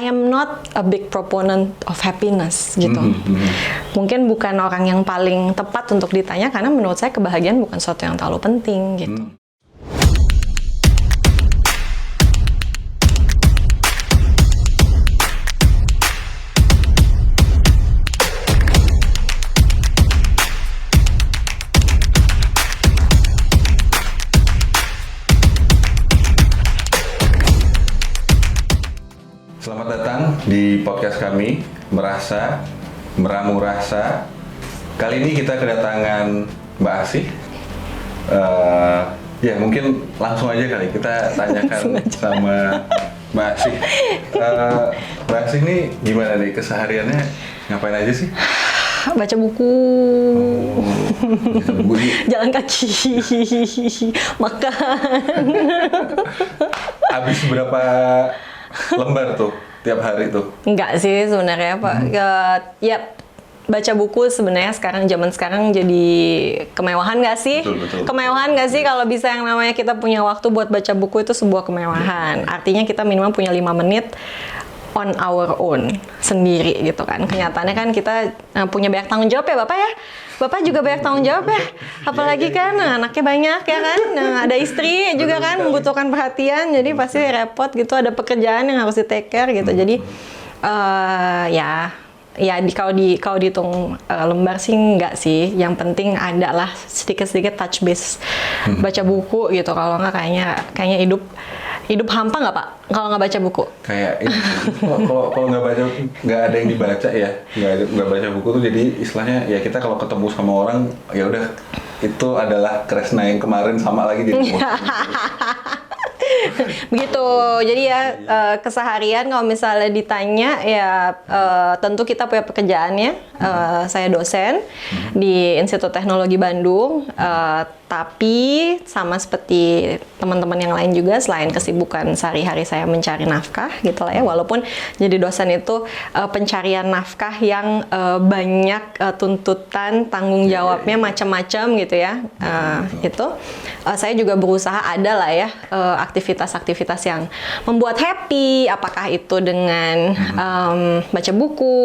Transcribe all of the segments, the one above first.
I am not a big proponent of happiness gitu. Mungkin bukan orang yang paling tepat untuk ditanya karena menurut saya kebahagiaan bukan sesuatu yang terlalu penting gitu. Selamat datang di podcast kami, Meramu Rasa. Kali ini kita kedatangan Mbak Asih. Ya mungkin langsung aja kali kita tanyakan sama Mbak Asih. Mbak Asih ini gimana nih kesehariannya? Ngapain aja sih? Baca buku, Baca buku nih. jalan kaki, makan. Habis berapa lembar tuh tiap hari tuh? Enggak sih sebenarnya Pak. Ya baca buku sebenarnya zaman sekarang jadi kemewahan nggak sih? Betul. Kemewahan nggak sih kalau bisa yang namanya kita punya waktu buat baca buku itu sebuah kemewahan. Artinya kita minimal punya 5 menit on our own sendiri gitu kan. Kenyataannya kan kita punya banyak tanggung jawab ya Bapak ya. Bapak juga banyak tanggung jawab ya. Apalagi kan anaknya banyak ya kan. Ada istri juga kan membutuhkan perhatian. Jadi pasti repot gitu, ada pekerjaan yang harus di take care gitu. Jadi kalau dihitung lembar sih enggak sih. Yang penting ada lah sedikit-sedikit touch base baca buku gitu. Kalau nggak kayaknya hidup hampa nggak Pak kalau nggak baca buku? Kayak ini, kalau nggak ada yang dibaca ya, nggak baca buku tuh jadi istilahnya ya kita kalau ketemu sama orang ya udah itu adalah Kresna yang kemarin sama lagi di Begitu. Jadi ya keseharian kalau misalnya ditanya ya tentu kita punya pekerjaannya. Saya dosen di Institut Teknologi Bandung. Tapi sama seperti teman-teman yang lain juga, selain kesibukan sehari-hari saya mencari nafkah gitu lah ya, walaupun jadi dosen itu pencarian nafkah yang banyak tuntutan, tanggung jawabnya macam-macam gitu ya. Saya juga berusaha ada lah ya aktivitas-aktivitas yang membuat happy, apakah itu dengan baca buku,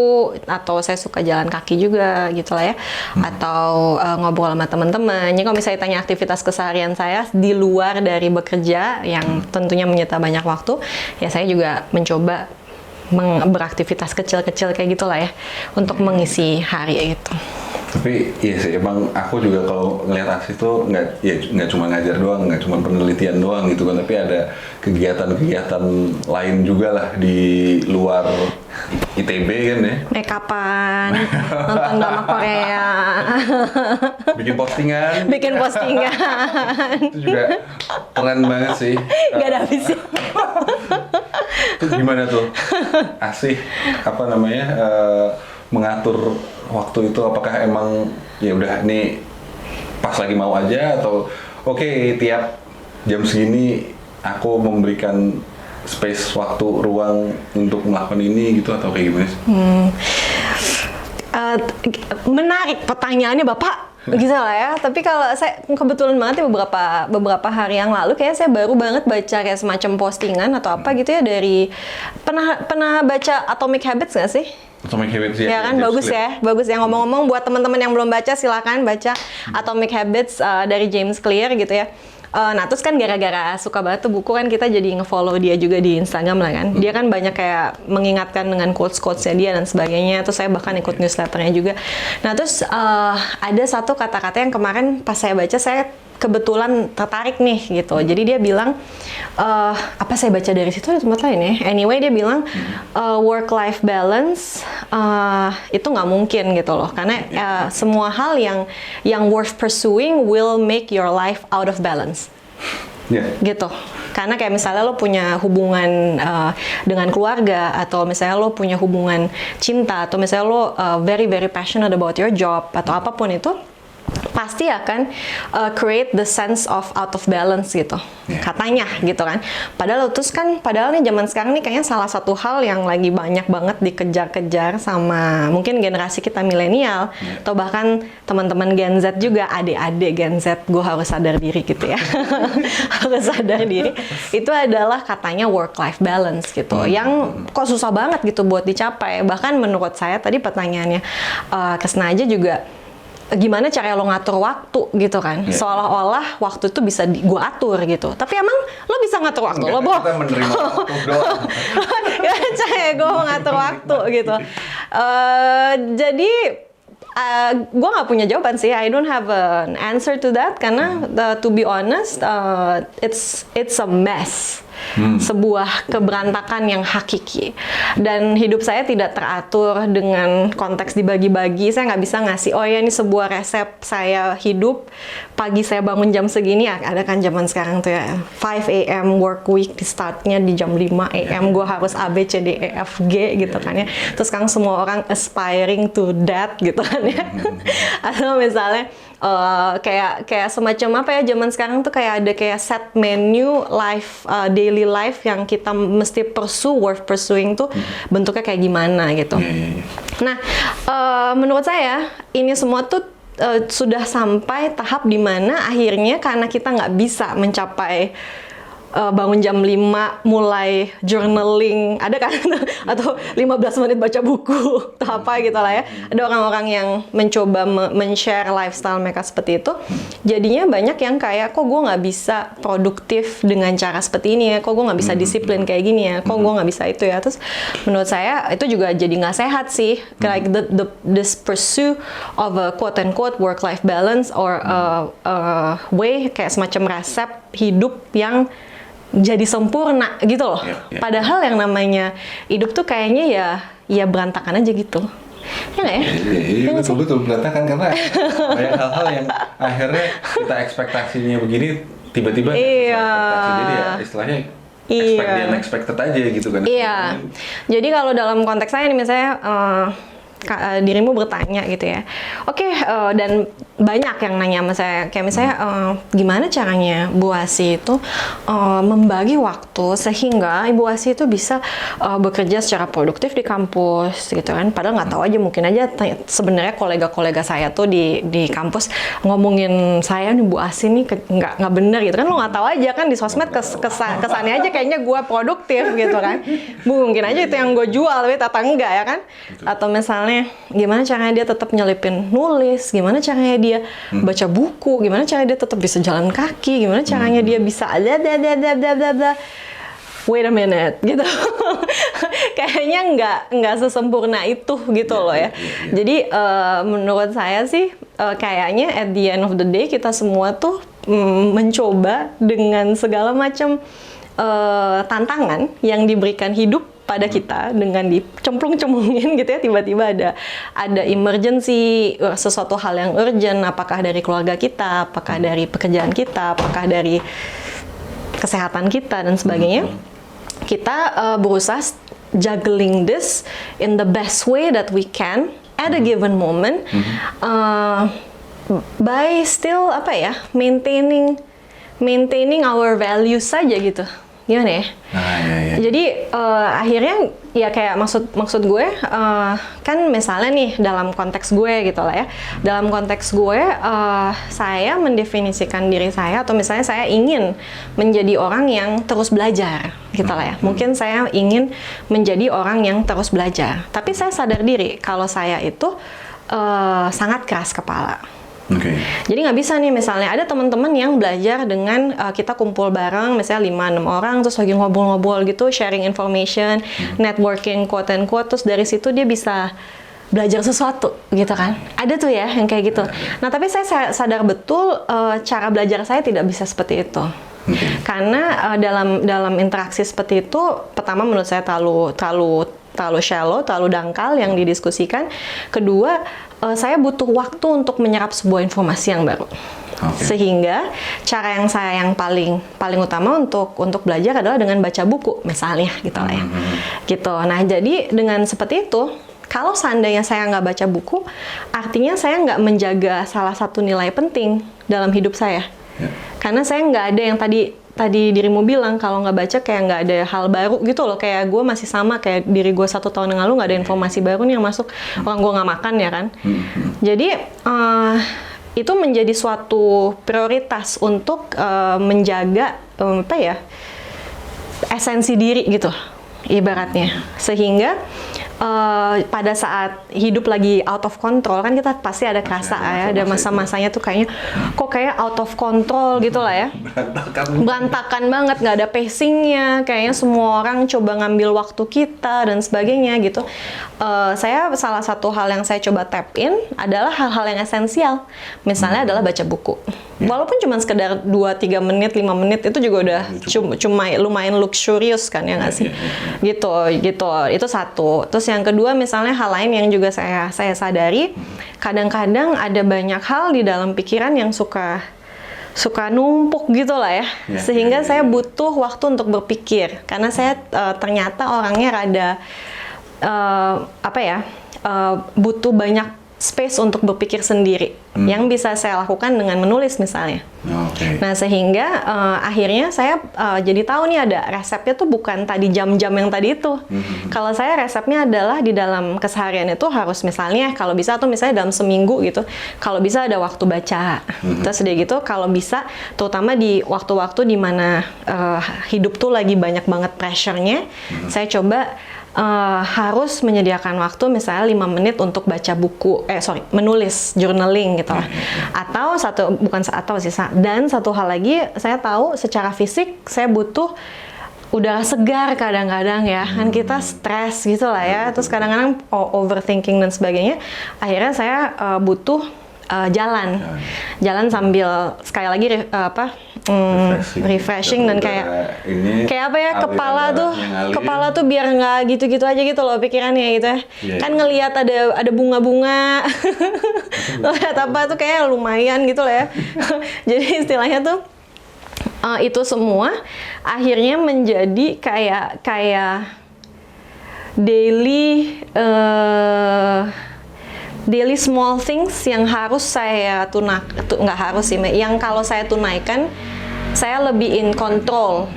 atau saya suka jalan kaki juga gitu lah ya, atau ngobrol sama teman-teman. Jadi kalau misalnya tanya aktivitas keseharian saya di luar dari bekerja yang tentunya menyita banyak waktu, ya saya juga mencoba beraktivitas kecil-kecil kayak gitulah ya untuk mengisi hari itu. Tapi iya sih, emang aku juga kalau ngeliat Asih tuh nggak cuma ngajar doang, nggak cuma penelitian doang gitu kan, tapi ada kegiatan-kegiatan lain juga lah di luar ITB kan ya. Make upan, nonton drama Korea, Bikin postingan. itu Itu juga keren banget sih. Gak ada habisnya. Itu gimana tuh Asih mengatur waktu itu? Apakah emang ya udah nih pas lagi mau aja, atau oke, tiap jam segini aku memberikan space waktu ruang untuk melakukan ini gitu, atau kayak gimana sih? Menarik pertanyaannya Bapak, gitu lah ya. Tapi kalau saya kebetulan banget ya beberapa hari yang lalu kayak saya baru banget baca kayak semacam postingan atau apa gitu ya dari pernah baca Atomic Habits nggak sih? Atomic Habits ya kan, bagus ya. Ngomong-ngomong buat teman-teman yang belum baca silakan baca Atomic Habits dari James Clear gitu ya. Nah terus kan gara-gara suka banget tuh buku kan kita jadi nge-follow dia juga di Instagram lah kan. Dia kan banyak kayak mengingatkan dengan quotes-quotesnya dia dan sebagainya. Terus saya bahkan ikut newsletternya juga. Nah terus ada satu kata-kata yang kemarin pas saya baca saya kebetulan tertarik nih gitu. Jadi dia bilang apa saya baca dari situ di tempat lain ya. Anyway dia bilang work-life balance itu nggak mungkin gitu loh. Karena semua hal yang worth pursuing will make your life out of balance. Gitu. Karena kayak misalnya lo punya hubungan dengan keluarga, atau misalnya lo punya hubungan cinta, atau misalnya lo very very passionate about your job atau apapun itu, pasti akan create the sense of out of balance gitu, katanya gitu kan. Padahal nih zaman sekarang nih kayaknya salah satu hal yang lagi banyak banget dikejar-kejar sama mungkin generasi kita milenial, atau bahkan teman-teman Gen Z juga, adik-adik Gen Z, gue harus sadar diri gitu ya, harus sadar diri. Itu adalah katanya work-life balance gitu, yang kok susah banget gitu buat dicapai. Bahkan menurut saya tadi pertanyaannya Kesna aja juga, gimana cara lo ngatur waktu gitu kan, seolah-olah waktu itu bisa gue atur gitu, tapi emang lo bisa ngatur waktu lo, Bo? Kita menerima waktu doang. Gimana caranya gue ngatur waktu gitu. Jadi gue nggak punya jawaban sih, I don't have an answer to that, karena to be honest, it's a mess. Sebuah keberantakan yang hakiki, dan hidup saya tidak teratur dengan konteks dibagi-bagi. Saya nggak bisa ngasih, oh ya ini sebuah resep saya hidup, pagi saya bangun jam segini, ya ada kan zaman sekarang tuh ya 5 AM work week, di startnya di jam 5 AM gue harus A B C D E F G gitu kan ya. Terus sekarang semua orang aspiring to that gitu kan ya. Atau misalnya kayak semacam apa ya, zaman sekarang tuh kayak ada kayak set menu life, daily life yang kita mesti worth pursuing tuh bentuknya kayak gimana gitu. Nah, menurut saya ini semua tuh sudah sampai tahap dimana akhirnya karena kita nggak bisa mencapai bangun jam 5 mulai journaling, ada kan atau 15 menit baca buku atau apa gitu lah ya. Ada orang-orang yang mencoba men-share lifestyle mereka seperti itu. Jadinya banyak yang kayak, kok gue nggak bisa produktif dengan cara seperti ini ya, kok gue nggak bisa disiplin kayak gini ya, kok gue nggak bisa itu ya. Terus menurut saya itu juga jadi nggak sehat sih, like this pursuit of a quote unquote work life balance or a way, kayak semacam resep hidup yang jadi sempurna gitu loh. Padahal yang namanya hidup tuh kayaknya ya berantakan aja gitu. Ya nggak ya? Iya, betul-betul berantakan, karena banyak hal-hal yang akhirnya kita ekspektasinya begini, tiba-tiba ekspektasi. Jadi ya istilahnya expect the unexpected aja gitu kan. Iya. Jadi kalau dalam konteks saya nih misalnya dirimu bertanya gitu ya, oke, dan banyak yang nanya sama saya kayak misalnya gimana caranya Bu Asi itu membagi waktu sehingga Ibu Asi itu bisa bekerja secara produktif di kampus gitu kan. Padahal nggak tahu aja, mungkin aja sebenarnya kolega-kolega saya tuh di kampus ngomongin saya nih, Bu Asi nih nggak bener gitu kan. Lo nggak tahu aja kan di sosmed kesannya aja kayaknya gue produktif gitu kan. Mungkin aja itu yang gue jual, tapi atau enggak ya kan. Atau misalnya gimana caranya dia tetap nyelipin nulis, gimana caranya dia baca buku, gimana caranya dia tetap bisa jalan kaki, gimana caranya dia bisa wait a minute gitu. Kayaknya nggak sesempurna itu gitu loh ya. Jadi menurut saya sih kayaknya at the end of the day kita semua tuh mencoba dengan segala macam tantangan yang diberikan hidup pada kita dengan dicemplung-cemplungin gitu ya, tiba-tiba ada emergency, sesuatu hal yang urgent, apakah dari keluarga kita, apakah dari pekerjaan kita, apakah dari kesehatan kita dan sebagainya. Kita berusaha juggling this in the best way that we can at a given moment, by still maintaining our values saja gitu. Gimana ya? Jadi akhirnya ya kayak maksud gue kan misalnya nih dalam konteks gue gitu lah ya. Dalam konteks gue saya mendefinisikan diri saya, atau misalnya saya ingin menjadi orang yang terus belajar gitu lah ya. Mungkin saya ingin menjadi orang yang terus belajar. Tapi saya sadar diri kalau saya itu sangat keras kepala. Jadi nggak bisa nih misalnya ada teman-teman yang belajar dengan kita kumpul bareng misalnya 5-6 orang terus lagi ngobrol-ngobrol gitu, sharing information, networking quote and quote, terus dari situ dia bisa belajar sesuatu gitu kan. Ada tuh ya yang kayak gitu. Nah tapi saya sadar betul cara belajar saya tidak bisa seperti itu. Karena dalam interaksi seperti itu, pertama menurut saya terlalu shallow, terlalu dangkal yang didiskusikan. Kedua, saya butuh waktu untuk menyerap sebuah informasi yang baru. Sehingga cara yang paling utama untuk belajar adalah dengan baca buku misalnya gitu lah ya. Gitu. Nah, jadi dengan seperti itu kalau seandainya saya nggak baca buku, artinya saya nggak menjaga salah satu nilai penting dalam hidup saya. Karena saya nggak ada yang tadi dirimu bilang, kalau nggak baca kayak nggak ada hal baru gitu loh. Kayak gue masih sama kayak diri gue 1 tahun yang lalu, nggak ada informasi baru nih yang masuk. Orang gue nggak makan ya kan. Jadi itu menjadi suatu prioritas untuk menjaga esensi diri gitu ibaratnya. Sehingga pada saat hidup lagi out of control, kan kita pasti ada kerasa ya, ada masa-masanya tuh kayaknya kok kayak out of control gitu lah ya. Berantakan banget, nggak ada pacingnya, kayaknya semua orang coba ngambil waktu kita dan sebagainya gitu. Saya salah satu hal yang saya coba tap in adalah hal-hal yang esensial. Misalnya adalah baca buku. Walaupun cuma sekedar 2-3 menit, 5 menit itu juga udah cuma lumayan luxurious kan ya nggak sih? Gitu. Itu satu. Terus yang kedua misalnya hal lain yang juga saya sadari, kadang-kadang ada banyak hal di dalam pikiran yang suka numpuk gitu lah ya. Sehingga saya butuh waktu untuk berpikir. Karena saya ternyata orangnya rada butuh banyak space untuk berpikir sendiri, yang bisa saya lakukan dengan menulis misalnya. Nah sehingga akhirnya saya jadi tahu nih ada resepnya tuh bukan tadi jam-jam yang tadi itu. Kalau saya resepnya adalah di dalam keseharian itu harus misalnya kalau bisa, atau misalnya dalam seminggu gitu, kalau bisa ada waktu baca. Terus dia gitu kalau bisa, terutama di waktu-waktu di mana hidup tuh lagi banyak banget pressure-nya, saya coba harus menyediakan waktu misalnya 5 menit untuk baca buku, menulis, journaling gitu lah. Atau dan satu hal lagi, saya tahu secara fisik saya butuh udara segar kadang-kadang ya, kan kita stres gitu lah ya, terus kadang-kadang overthinking dan sebagainya. Akhirnya saya butuh jalan sambil sekali lagi refreshing dan kayak apa ya, kepala tuh biar nggak gitu-gitu aja gitu loh pikirannya gitu ya. Kan ngelihat ada bunga-bunga ngelihat apa tuh kayak lumayan gitu lah ya. Jadi istilahnya tuh itu semua akhirnya menjadi kayak daily small things yang harus saya nggak harus sih, yang kalau saya tunaikan saya lebih in control.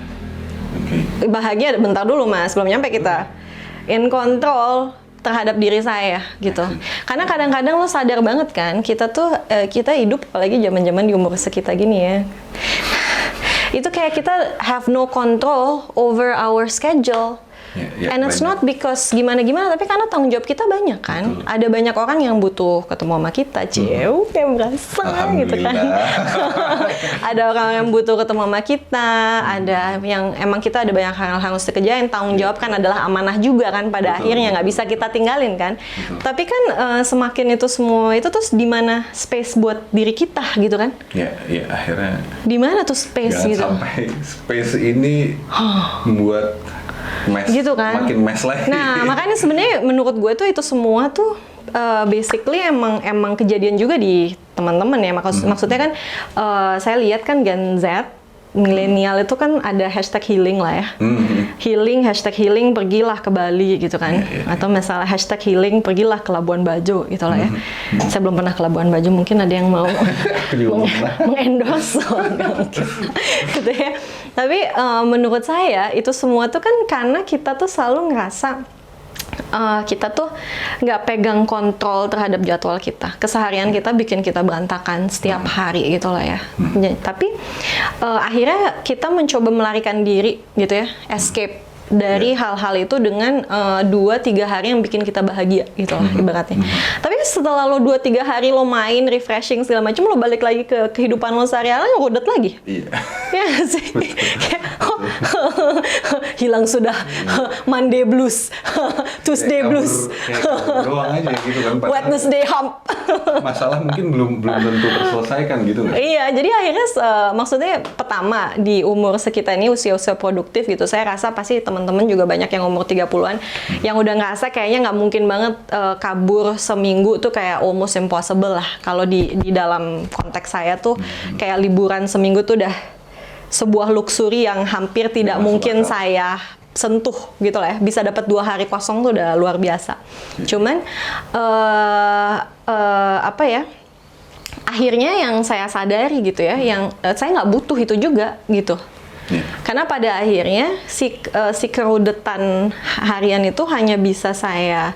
Bahagia bentar dulu mas, belum nyampe kita. In control terhadap diri saya gitu. Karena kadang-kadang lo sadar banget kan, kita hidup apalagi zaman-zaman di umur sekitar gini ya. Itu kayak kita have no control over our schedule. And it's not because gimana-gimana, tapi karena tanggung jawab kita banyak kan. Betul. Ada banyak orang yang butuh ketemu sama kita, kayak berasa gitu kan. Ada orang yang butuh ketemu sama kita, ada yang emang kita ada banyak hal harus dikerjain. Tanggung jawab kan adalah amanah juga kan pada akhirnya, nggak bisa kita tinggalin kan. Tapi kan semakin itu semua itu terus di mana space buat diri kita gitu kan? Ya akhirnya. Di mana tuh space gitu? Sampai space ini membuat gitu kan, makin mess lagi. Nah makanya sebenarnya menurut gue tuh itu semua tuh basically emang kejadian juga di teman-teman ya. Maksudnya kan saya lihat kan Gen Z milenial itu kan ada hashtag healing lah ya. Hashtag healing pergilah ke Bali gitu kan. Atau misalnya hashtag healing pergilah ke Labuan Bajo gitu lah ya. Saya belum pernah ke Labuan Bajo, mungkin ada yang mau mengendorse gitu ya. Tapi menurut saya itu semua tuh kan karena kita tuh selalu ngerasa kita tuh nggak pegang kontrol terhadap jadwal kita. Keseharian kita bikin kita berantakan setiap hari gitu lah ya. Tapi akhirnya kita mencoba melarikan diri gitu ya, escape dari hal-hal itu dengan 2-3 hari yang bikin kita bahagia gitu lah ibaratnya. Tapi setelah lo 2-3 hari lo main, refreshing segala macam, lo balik lagi ke kehidupan lo sehari-hari, lo rudet lagi. Ya sih. Hilang sudah Monday blues, Tuesday blues, doang aja gitu kan. Wednesday hump. Masalah mungkin belum tentu terselesaikan gitu kan. Iya, jadi akhirnya maksudnya pertama di umur sekitar ini usia-usia produktif gitu, saya rasa pasti teman-teman juga banyak yang umur 30-an yang udah ngerasa kayaknya nggak mungkin banget kabur seminggu tuh kayak almost impossible lah. Kalau di dalam konteks saya tuh kayak liburan seminggu tuh udah sebuah luxury yang hampir tidak mungkin saya sentuh gitu lah ya, bisa dapat 2 hari kosong tuh udah luar biasa. Cuman apa ya, akhirnya yang saya sadari gitu ya, yang saya nggak butuh itu juga gitu. Karena pada akhirnya si kerudetan harian itu hanya bisa saya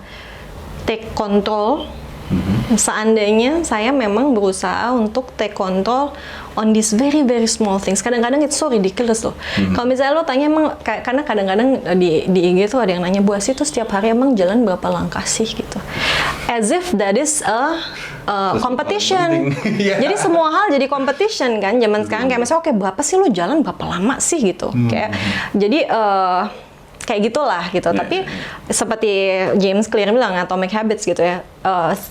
take control seandainya saya memang berusaha untuk take control on these very very small things. Kadang-kadang it's so ridiculous loh. Kalau misalnya lo tanya emang, karena kadang-kadang di IG tuh ada yang nanya, Bu Asih tuh setiap hari emang jalan berapa langkah sih gitu. As if that is a competition. Jadi semua hal jadi competition kan zaman sekarang. Kayak misalnya, oke, berapa sih lo jalan berapa lama sih gitu. Kayak jadi kayak gitulah gitu. Tapi seperti James Clear bilang, Atomic Habits gitu ya,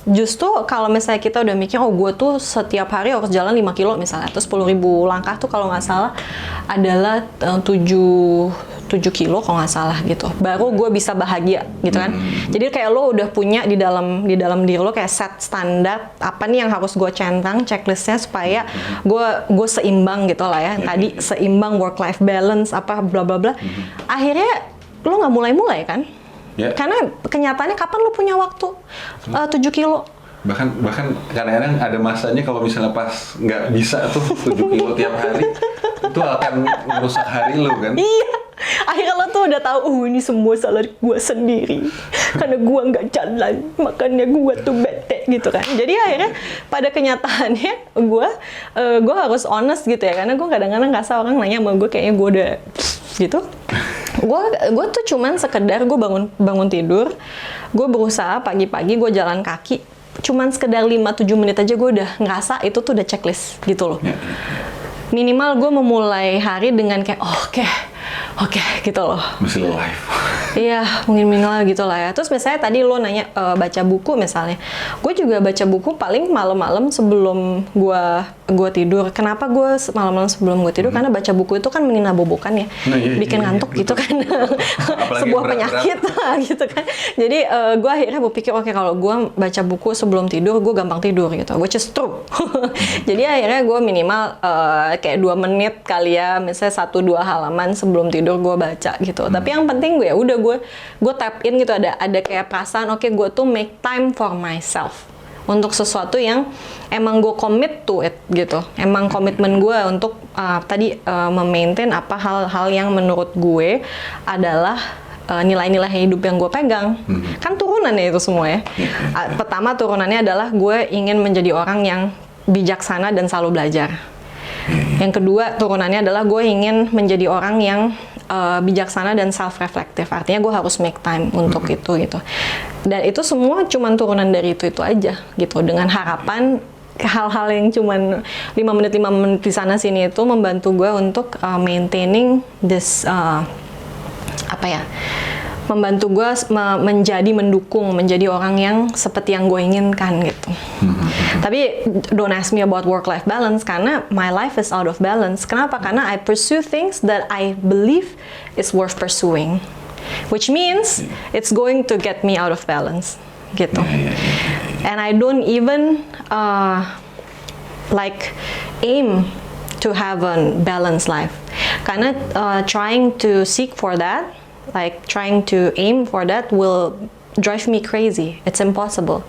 justru kalau misalnya kita udah mikir, oh gue tuh setiap hari harus jalan 5 kilo misalnya, atau 10.000 langkah tuh kalau nggak salah adalah 7 kilo kalau nggak salah gitu, baru gue bisa bahagia gitu kan. Jadi kayak lo udah punya di dalam diri lo kayak set standar apa nih yang harus gue centang checklistnya supaya gue seimbang gitu lah ya. Tadi seimbang, work life balance, apa bla bla bla. Akhirnya lo nggak mulai-mulai kan? Karena kenyataannya kapan lo punya waktu 7 kilo? Bahkan kadang-kadang ada masanya kalau misalnya pas nggak bisa tuh 7 kilo tiap hari, itu akan merusak hari lo kan? Iya, akhirnya lo tuh udah tahu, ini semua salah gue sendiri karena gue nggak jalan, makanya gue tuh bete gitu kan. Jadi akhirnya pada kenyataannya gue harus honest gitu ya, karena gue kadang-kadang ngerasa orang nanya sama gue kayaknya gue udah gitu. Gue tuh cuman sekedar gue bangun tidur, gue berusaha pagi-pagi gue jalan kaki, cuman sekedar 5-7 menit aja gue udah ngerasa itu tuh udah checklist gitu loh. Minimal gue memulai hari dengan kayak oke gitu loh. Masih live. Iya, mungkin minimal gitu lah ya. Terus misalnya tadi lo nanya baca buku misalnya. Gue juga baca buku paling malam-malam sebelum gue tidur. Kenapa gue malam-malam sebelum gue tidur? Karena baca buku itu kan meninabobokan ya. Bikin ngantuk gitu kan. Sebuah penyakit gitu kan. Jadi gue akhirnya berpikir, oke, kalau gue baca buku sebelum tidur, gue gampang tidur gitu. Which is true. Jadi akhirnya gue minimal kayak 2 menit kali ya, misalnya 1-2 halaman sebelum tidur gue baca gitu. Tapi yang penting gue ya udah gue tap in gitu, ada kayak perasaan oke, gue tuh make time for myself untuk sesuatu yang emang gue commit to it gitu. Emang komitmen gue untuk tadi memaintain apa hal-hal yang menurut gue adalah nilai-nilai hidup yang gue pegang. Kan turunannya itu semua ya. Pertama turunannya adalah gue ingin menjadi orang yang bijaksana dan selalu belajar. Yang kedua turunannya adalah gue ingin menjadi orang yang bijaksana dan self-reflective. Artinya gue harus make time untuk itu gitu. Dan itu semua cuman turunan dari itu aja gitu. Dengan harapan hal-hal yang cuman 5 menit di sana sini itu membantu gue untuk maintaining this membantu gue menjadi orang yang seperti yang gue inginkan gitu. Tapi don't ask me about work-life balance karena my life is out of balance. Kenapa? Karena I pursue things that I believe is worth pursuing, which means it's going to get me out of balance gitu. And I don't even aim to have a balanced life. Karena trying to seek for that, trying to aim for that will drive me crazy. It's impossible.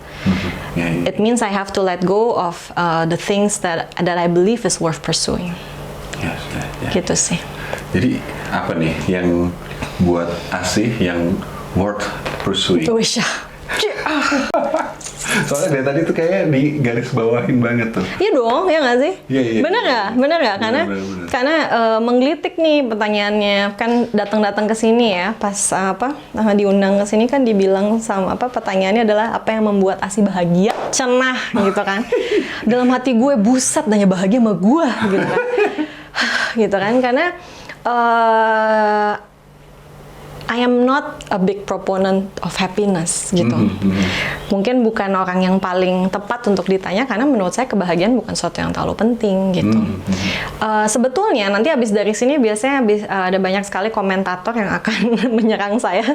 It means I have to let go of the things that I believe is worth pursuing. Gitu sih. Jadi apa nih yang buat Asih yang worth pursuing? Soalnya dari tadi tuh kayak di garis bawahin banget tuh. Iya dong, ya nggak sih? Iya. Bener nggak? Karena menggelitik nih pertanyaannya. Kan datang ke sini ya, pas diundang ke sini kan dibilang sama pertanyaannya adalah apa yang membuat Asih bahagia? Cenah gitu kan. Dalam hati gue, buset, nanya bahagia sama gue gitu kan. Gitu kan, karena I am not a big proponent of happiness gitu. Mungkin bukan orang yang paling tepat untuk ditanya karena menurut saya kebahagiaan bukan sesuatu yang terlalu penting gitu. Sebetulnya nanti habis dari sini biasanya ada banyak sekali komentator yang akan menyerang saya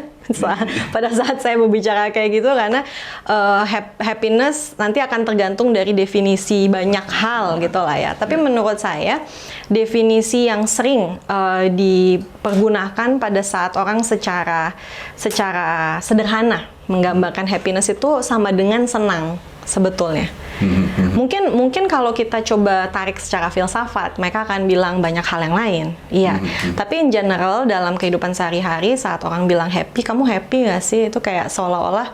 pada saat saya berbicara kayak gitu, karena happiness nanti akan tergantung dari definisi banyak hal gitu lah ya. Tapi menurut saya definisi yang sering dipergunakan pada saat orang secara sederhana menggambarkan happiness itu sama dengan senang sebetulnya. Mungkin kalau kita coba tarik secara filsafat, mereka akan bilang banyak hal yang lain. Iya. Tapi in general dalam kehidupan sehari-hari saat orang bilang happy, kamu happy nggak sih? Itu kayak seolah-olah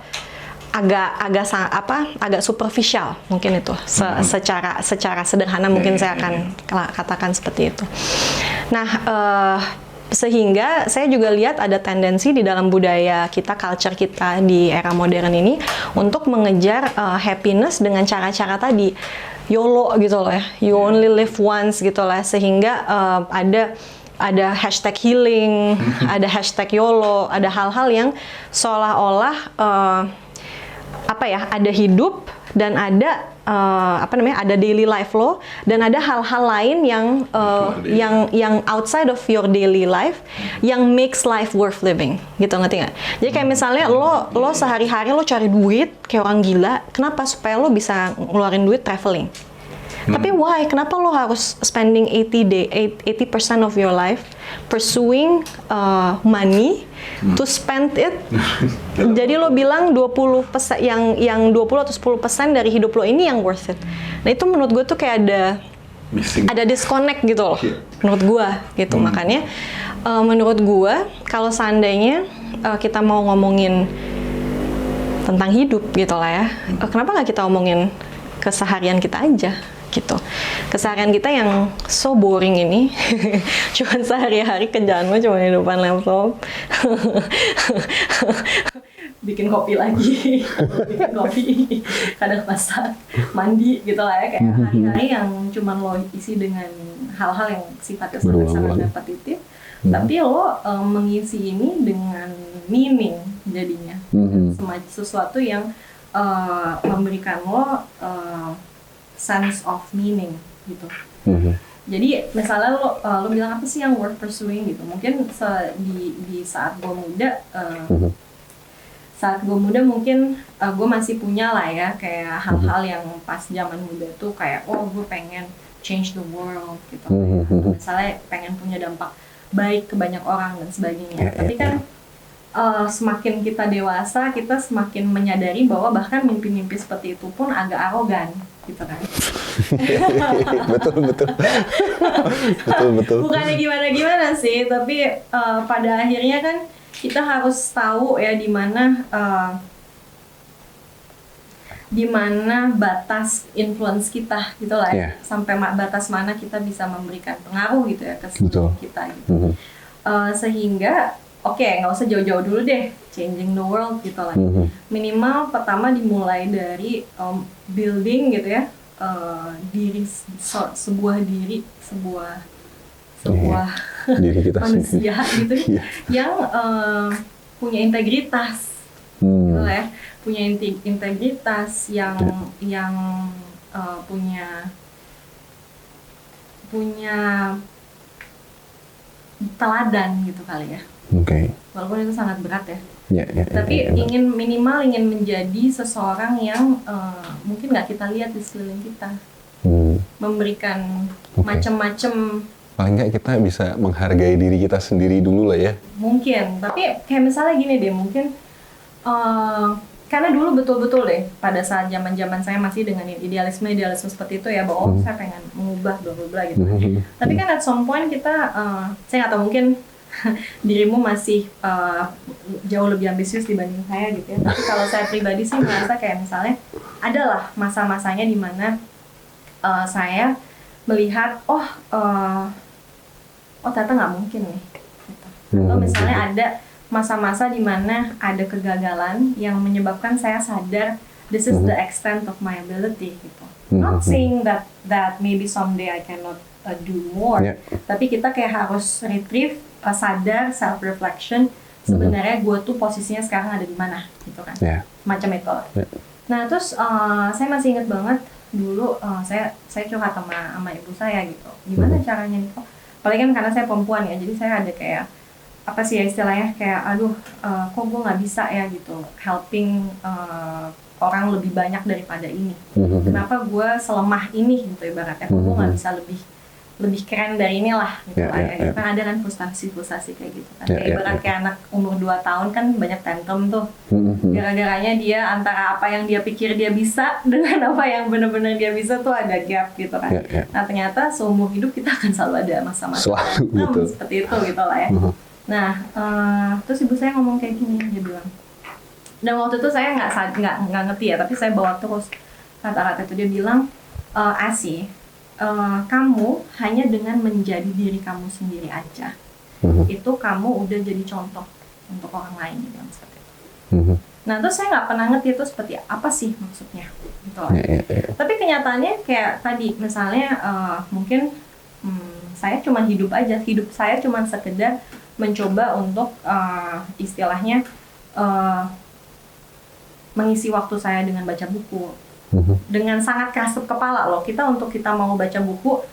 agak superficial mungkin itu. Secara sederhana mungkin saya akan katakan seperti itu. Nah, sehingga saya juga lihat ada tendensi di dalam budaya kita, culture kita di era modern ini untuk mengejar happiness dengan cara-cara tadi, YOLO gitu loh ya, you only live once gitu lah, sehingga ada hashtag healing, ada hashtag YOLO, ada hal-hal yang seolah-olah ada hidup dan ada ada daily life lo, dan ada hal-hal lain yang outside of your daily life yang makes life worth living, gitu, ngerti nggak? Jadi kayak misalnya lo sehari-hari lo cari duit kayak orang gila, kenapa? Supaya lo bisa ngeluarin duit traveling. Tapi why? Kenapa lo harus spending 80% of your life pursuing money to spend it? Jadi lo bilang 20% yang 20 atau 10% dari hidup lo ini yang worth it. Nah, itu menurut gue tuh kayak ada disconnect gitu loh. Menurut gue gitu. Makanya menurut gue kalau seandainya kita mau ngomongin tentang hidup gitu lah ya, kenapa nggak kita omongin keseharian kita aja gitu. Keseharian kita yang so boring ini, cuman sehari-hari kerjaan lo cuma di depan laptop, bikin kopi lagi, bikin kopi, kadang masak, mandi gitu lah ya, kayak hari-hari yang cuman lo isi dengan hal-hal yang sifatnya sangat repetitif, tapi lo mengisi ini dengan meaning jadinya, semacam sesuatu yang memberikan lo sense of meaning gitu. Jadi misalnya lo bilang apa sih yang worth pursuing gitu. Mungkin di saat gue muda, mungkin gue masih punya lah ya kayak hal-hal yang pas zaman muda tuh kayak gue pengen change the world gitu. Misalnya pengen punya dampak baik ke banyak orang dan sebagainya. Tapi kan semakin kita dewasa, kita semakin menyadari bahwa bahkan mimpi-mimpi seperti itu pun agak arogan, gitu kan? betul. Bukannya gimana-gimana sih, tapi pada akhirnya kan kita harus tahu ya di mana batas influence kita, gitu lah. Sampai batas mana kita bisa memberikan pengaruh gitu ya ke seluruh kita. Gitu. Sehingga nggak usah jauh-jauh dulu deh, changing the world gitu lah. Minimal pertama dimulai dari building gitu ya, sebuah diri kita manusia gitu yang punya integritas, gitu ya, punya integritas yang punya teladan gitu kali ya. Walaupun itu sangat berat ya. Tapi ingin menjadi seseorang yang mungkin nggak kita lihat di sekeliling kita, memberikan macam-macam. Paling nggak kita bisa menghargai diri kita sendiri dulu lah ya. Mungkin, tapi kayak misalnya gini deh, mungkin karena dulu betul-betul deh pada saat zaman-zaman saya masih dengan idealisme seperti itu ya, bahwa saya pengen mengubah bla gitu. Tapi kan at some point kita, saya nggak tahu, mungkin dirimu masih jauh lebih ambisius dibanding saya gitu ya. Tapi kalau saya pribadi sih merasa kayak misalnya adalah masa-masanya di mana saya melihat ternyata nggak mungkin nih gitu. Atau misalnya ada masa-masa di mana ada kegagalan yang menyebabkan saya sadar this is the extent of my ability gitu. Not saying that maybe someday I cannot do more, tapi kita kayak harus retrieve, sadar, self reflection, sebenarnya gue tuh posisinya sekarang ada di mana gitu kan, macam itu. Nah terus saya masih ingat banget dulu saya curhat sama ibu saya gitu, gimana caranya nih, apalagi kan karena saya perempuan ya, jadi saya ada kayak apa sih ya istilahnya kayak aduh kok gue nggak bisa ya gitu helping orang lebih banyak daripada ini. Kenapa gue selemah ini gitu ibaratnya, kok gue nggak bisa lebih keren dari inilah gitu lah ya. Kan ada kan frustasi kayak gitu kan. Kayak ibarat kayak anak umur 2 tahun kan banyak tantrum tuh. Gara-garanya dia antara apa yang dia pikir dia bisa dengan apa yang benar-benar dia bisa tuh ada gap gitu kan. Nah ternyata seumur hidup kita akan selalu ada masa-masa tantrum seperti itu gitu lah ya. Nah terus ibu saya ngomong kayak gini, dia bilang, dan waktu itu saya nggak ngerti ya, tapi saya bawa terus kata-kata itu. Dia bilang, Asi, kamu hanya dengan menjadi diri kamu sendiri aja, itu kamu udah jadi contoh untuk orang lain gitu seperti itu. Nah terus saya nggak pernah ngerti itu seperti apa sih maksudnya gitu. Tapi kenyataannya kayak tadi misalnya mungkin saya cuma hidup saya cuma sekedar mencoba untuk istilahnya mengisi waktu saya dengan baca buku, dengan sangat keras kepala loh. Untuk kita mau baca buku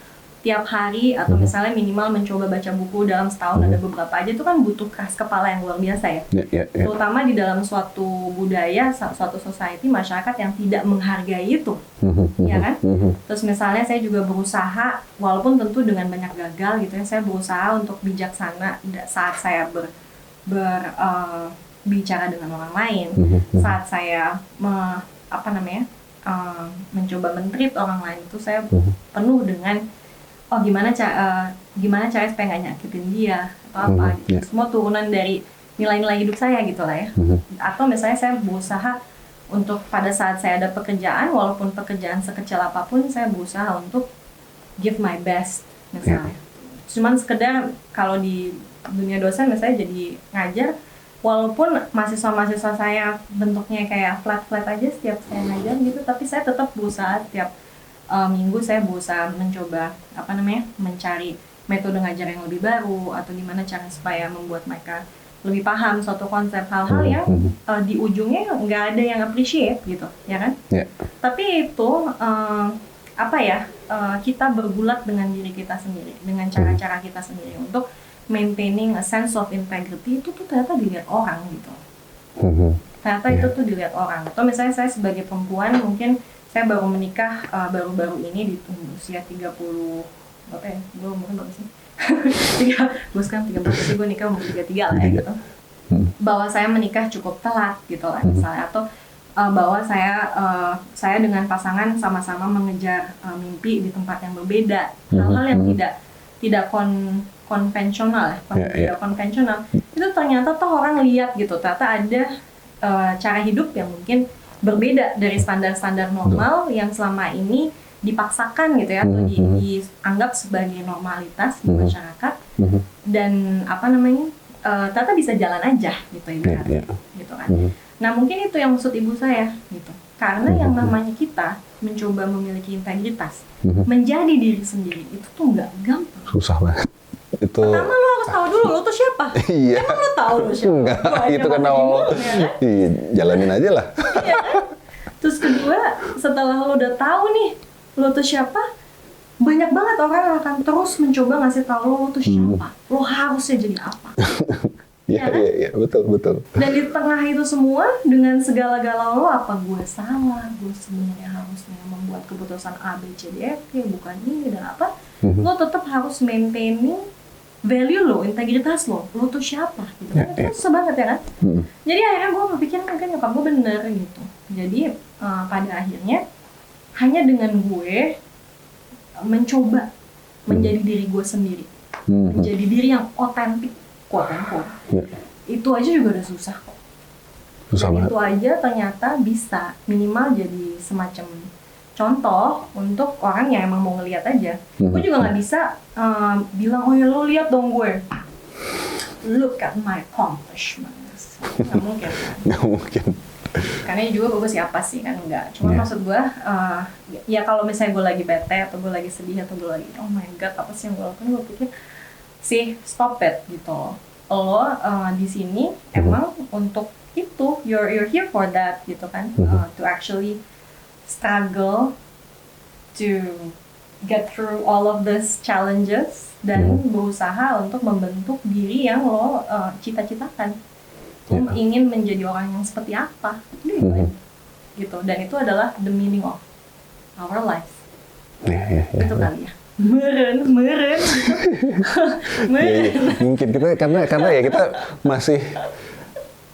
tiap hari atau misalnya minimal mencoba baca buku dalam setahun ada beberapa aja, itu kan butuh keras kepala yang luar biasa ya. Terutama di dalam suatu budaya, suatu society, masyarakat yang tidak menghargai itu, ya kan? Terus misalnya saya juga berusaha, walaupun tentu dengan banyak gagal gitu ya, saya berusaha untuk bijaksana saat saya bicara dengan orang lain, saat saya mencoba men-treat orang lain itu saya penuh dengan gimana cara supaya nggak nyakitin dia atau apa gitu. Semua turunan dari nilai-nilai hidup saya gitu lah ya. Atau misalnya saya berusaha untuk pada saat saya ada pekerjaan, walaupun pekerjaan sekecil apapun, saya berusaha untuk give my best misalnya. Cuman sekedar kalau di dunia dosen misalnya jadi ngajar, walaupun mahasiswa-mahasiswa saya bentuknya kayak flat-flat aja setiap saya ngajar gitu, tapi saya tetap berusaha setiap minggu saya berusaha mencoba mencari metode ngajar yang lebih baru, atau gimana cara supaya membuat mereka lebih paham suatu konsep, hal-hal yang di ujungnya nggak ada yang appreciate gitu, ya kan? Tapi itu kita bergulat dengan diri kita sendiri, dengan cara-cara kita sendiri untuk maintaining a sense of integrity. Itu tuh ternyata dilihat orang gitu. Ternyata itu tuh dilihat orang. Atau misalnya saya sebagai perempuan, mungkin saya baru menikah baru-baru ini di usia 30, berapa ya? Gue umurnya berapa sih? Gue sekarang 30 sih, gue nikah umur 33 lah ya gitu. Bahwa saya menikah cukup telat gitu lah misalnya, atau bahwa saya dengan pasangan sama-sama mengejar mimpi di tempat yang berbeda. Hal-hal yang tidak konvensional tidak konvensional, itu ternyata toh orang lihat gitu, ternyata ada cara hidup yang mungkin berbeda dari standar-standar normal yang selama ini dipaksakan gitu ya, atau dianggap sebagai normalitas di masyarakat, dan ternyata bisa jalan aja gitu ibaratnya gitu kan. Nah mungkin itu yang maksud ibu saya gitu, karena yang namanya kita mencoba memiliki integritas, menjadi diri sendiri, itu tuh nggak gampang, susah banget. Itu pertama lo harus tahu dulu lo tuh siapa. Emang lo tahu lo siapa? Enggak, itu kan awal. Iya, jalanin aja lah. Iya kan? Terus kedua, setelah lo udah tahu nih lo tuh siapa, banyak banget orang yang akan terus mencoba ngasih tahu lo tuh siapa, lo harusnya jadi apa. Iya, betul. Dan di tengah itu semua, dengan segala galau lo, apa gue salah, gue sebenarnya harusnya membuat keputusan A, B, C, D, F, bukan ini dan apa, lo tetap harus maintaining value lo, integritas lo tuh siapa gitu kan. Itu susah banget ya kan. Jadi akhirnya gue berpikir mungkin nyokap gue bener gitu. Jadi pada akhirnya hanya dengan gue mencoba menjadi diri gue sendiri, menjadi diri yang otentik, quote-unquote, itu aja juga udah susah kok. Itu aja ternyata bisa minimal jadi semacam contoh untuk orang yang emang mau ngeliat aja. Gue juga nggak bisa bilang, oh ya lo lihat dong gue, look at my accomplishments. Nggak mungkin kan? Nggak mungkin. Karena juga gue siapa sih kan, enggak. Cuma maksud gue, ya kalau misalnya gue lagi bete atau gue lagi sedih atau gue lagi oh my god apa sih yang gue lakukan, gue pikir sih stop it gitu. Lo di sini emang untuk itu, you're here for that gitu kan, to actually struggle to get through all of these challenges dan berusaha untuk membentuk diri yang lo cita-citakan. Lo ingin menjadi orang yang seperti apa? Gitu. Dan itu adalah the meaning of our life. Itu kali ya. Meren gitu. Ya, mungkin kita karena ya kita masih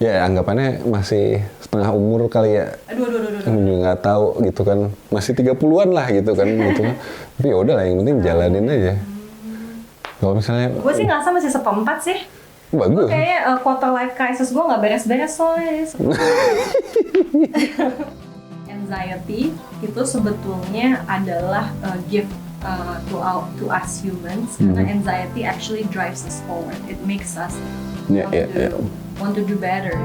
ya anggapannya masih setengah umur kali ya. Aduh. Juga nggak tahu gitu kan, masih 30-an lah gitu kan. Tapi ya udah lah, yang penting jalanin aja. Kalau misalnya gue sih ngerasa masih seperempat sih. Bagus. Kayaknya quarter life crisis gue nggak beres-beres soalnya. Anxiety itu sebetulnya adalah gift to us humans, karena anxiety actually drives us forward. It makes us want to do better.